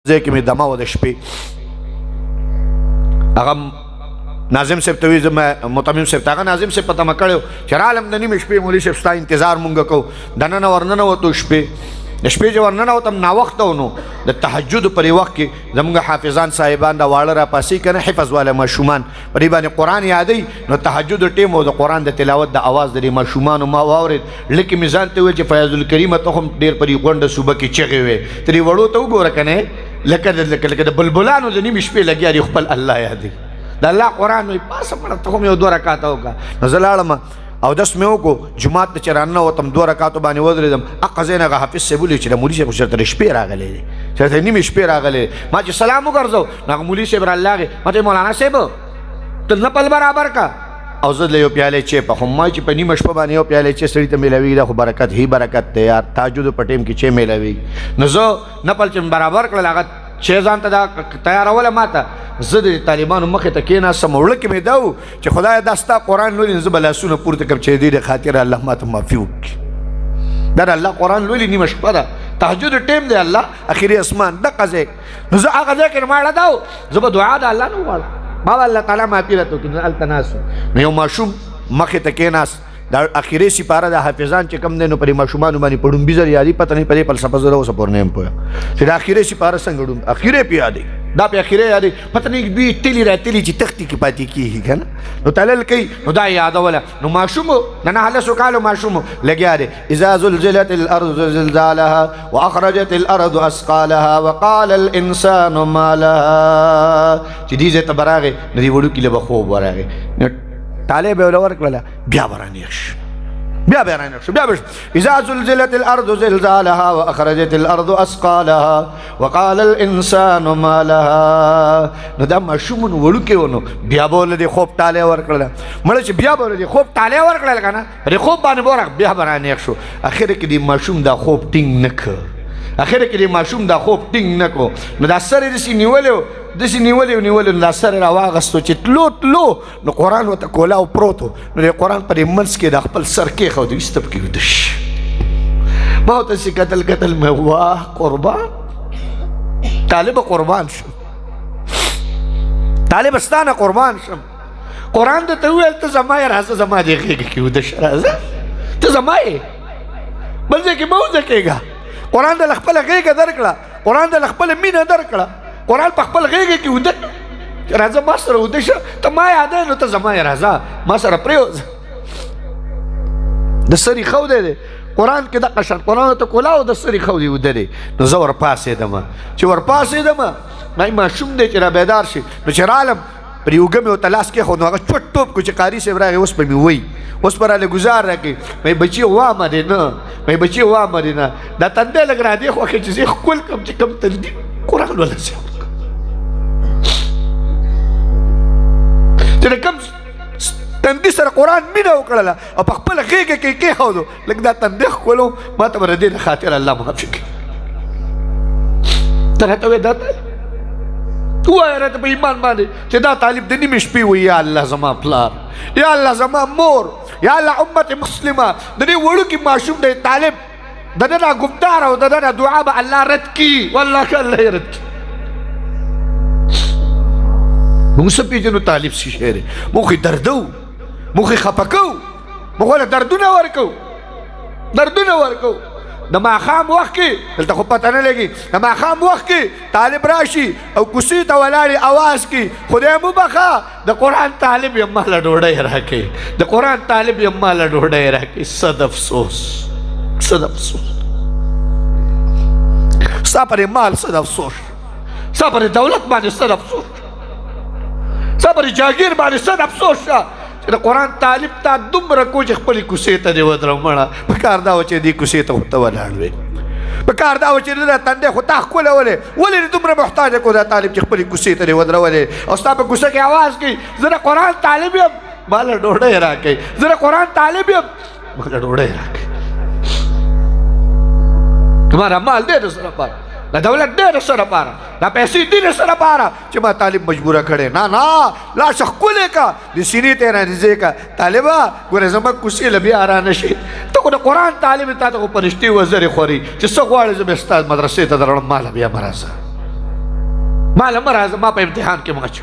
ځای کې مې دمه وه د شپې هغه ناظم صاحب ته وایي زه متمم صاحب ته هغه ناظم صاحب په تمه کړی و چې رالم د نیمې شپې مولوي صاحب ستا انتظار مونږ کوو دننه ورننوتو شپې د شپې چې ورننوتم ناوخته و نو د تهجد پرې وخت کې زموږ حافظان صاحبان د واړه راپاسي که نه حفظ والا ماشومان په دې باندې قرآن یادوي نو تهجد ټیم او د قرآن د تلاوت د اواز د دې ماشومانو ما واورېد لکه مې ځان ته وویل چې فیاض الکریمه ته هم ډېر په دې غونډه صوبه کې چغې وې ته دې وړو ته وګوره که نه لکه د بلبلانو د نیمې شپې لګیا دي خپل الله یادوي د الله قرآن وایي پاسه مړه ته هم یو دوه رکاته وکړه نو زه لاړم اودس مې وکړو جومات ته چې راننوتم دوه رکاتو باندې ودرېدم هغه ځای نه هغه حافظ صاحب ولیدل چې د مولوي صاحب چېرته د شپې راغلی دی چېرته نیمې شپې راغلی دی ما چې سلام وګرځو نو هغه مولوي صاحب رالاغې ما ته مولانا صاحب ته نپل برابر کا او زه له یو پیاله چای پخوم ما چې په نیمه شپه باندې یو پیاله چای سړي ته میلاویږي دا خو برکت هی برکت دی یار تهجد په ټیم کې چای میلاویږي نو زه نپل چې برابر کړل هغه چای ځان ته دا تیاروله ما ته زه د طالبانو مخې ته کېناستم وړه کې مې دا و چې خدایه دا ستا قرآن لولي زه به لاسونه پورته کړم چې د دې خاطره الله ما ته معافي وکړي دا د الله قرآن لولي نیمه شپه ده تهجد ټیم دی الله اخري اسمان دقه ځای نو زه هغه ځای کې ماړه دا و زه به دعا د الله نه وغواړم ما به الله تعالی معافي راته وکړي نو هلته ناست نو یو ماشوم مخې ته کېناست دا اخري سپاره د حافظان چې کم دی نو پرې ماشومانو باندې په ډومبي زر یادي پته نه پرې فلسفه زه اوسه پورې نه یم پوهه چې د اخري سپاره څنګه ډوم اخري پې یادي دا په اخري یادي پته نه دوی تلي راتلي چې تختې کې پاتې کېږي که نه نو تلل کوي نو دا یادوله نو ماشوم نه 9 کالو ماشوم لګیا دی اذا زلزلت الارض زلزالها واخرجت الارض اثقالها وقال الانسان ما لها چې دې ځای ته به راغی نو دې وړوکي له به خوب ورغی طالب یې ورکړله بیا به رانیغ شو بیا اذا زلزلت الارض زلزالها واخرجت الارض اثقالها وقال الانسان ما لها نو دا ماشوم وړوکی و نو بیا به ولې خوب ټالی ورکړله مړه چې بیا به ولې خوب ټالی ورکړل که نه پرې خوب باندې به ورغ بیا به رانیغ شو اخر کې دې ماشوم دا خوب ټینګ نه کړ اخر کې دې ماشوم دا خوب ټینګ نه کړو نو دا سر یې داسې نیولی نو دا سر یې راواغستو چې تلو نو قرآن ورته کولاو پروت و نو د قرآن په دې منځ کې د خپل سر کېښود ایسته پکې ویده شي ما ورته چې کتل مې واه قربان طالبه قربان شم طالبه ستا نه قربان شم قرآن درته وویل ته زما یې راځه زما دې غېږه کې ویده شه راځه ته زما یې بل ځای کې مه ویده کېږه قرآن د خپله غېږه درکړه قرآن د خپله مینه درکړه قرآن په خپل غېږه کې وده راځه ما سره وده شه ته ما یادوې نو ته زما یې راځه ما سره پرېوځه د سرې ښودی دی قرآن کې دقه شان قرآن ته کولاو د سرې ښودی وده دی نو زه ورپاسېدم چې ورپاسېدم ماشوم دی چې را بیدار شي نو چې رالم پر یو اوږه مې ورته لاس کېښود نو هغه چوټ ټوپ کړو چې قاري صاحب راغی اوس به مې وایي اوس به راله ګزار راکړي مې بچي وامرې نه دا تندی لږ را دې خوښې چې زه ښکل کړم چې کوم تندي قرآن ولا صاحب چې د کوم تندي سره قرآن مینه وکړله او په خپله غېږه کې یې کېښودو لږ دا تندی ښکلو ما ته به د دې د خاطره الله معافي کړي ته راته وایې دا ووایه راته په ایمان باندې چې دا طالب د نیمې شپې وایي یا الله زما پلار یا الله زما مور یا الله امت مسلمه د دې وړوکي ماشوم دی طالب د ده دا ګفتار او د ده دا دعا به الله رد کړي والله که الله یې رد کړي موږ څه پېژنو طالب څه شی دی موږ یې دردو موږ یې خفه کوو موږ له دردونه ورکوو د ماښام وخت کې دلته خو پته نه لګي د ماښام وخت کې طالب راشي او کوڅې ته ولاړې اواز کړي خدای مو بخه د قرآن طالب یې ماله ډوډۍ راکوي د قرآن طالب یې ماله ډوډۍ راکوي صد افسوس ستا پرې مال صد افسوس ستا پرې دولت باندې صد افسوس ستا پرې جاګیر باندې صد افسوس شه چې د قرآن طالب تا دومره کو چې خپلې کوڅې ته دې ودرو مړه په کار دا و چې دې کوڅې ته ورته ولاړ وې په کار دا و چې دا تندی خو تا ښکلولې ولې دې دومره محتاجه کو دا طالب چې خپلې کوڅې ته دې ودرولې او ستا په کوڅه کې اواز کوي زه د قرآن طالب یم ماله ډوډۍ راکوي زه د قرآن طالب یم ماله ډوډۍ راکوي تمہارا مال دے دے سر پارا دا دولت دے دے سر پارا دا پیسی دی دے سر پارا چی ما طالب مجبورہ کھڑے نا لا شخکولے کا دی سینی تیرا نزے کا طالبہ گورے زمان کسی لبی آرا نشی تو کو دا قرآن طالب تا تا کو پرشتی وزر خوری چی سا خواری زم استاد مدرسے تا درن مالا بیا مراسا ما له مرزه ما په امتحان کې مچ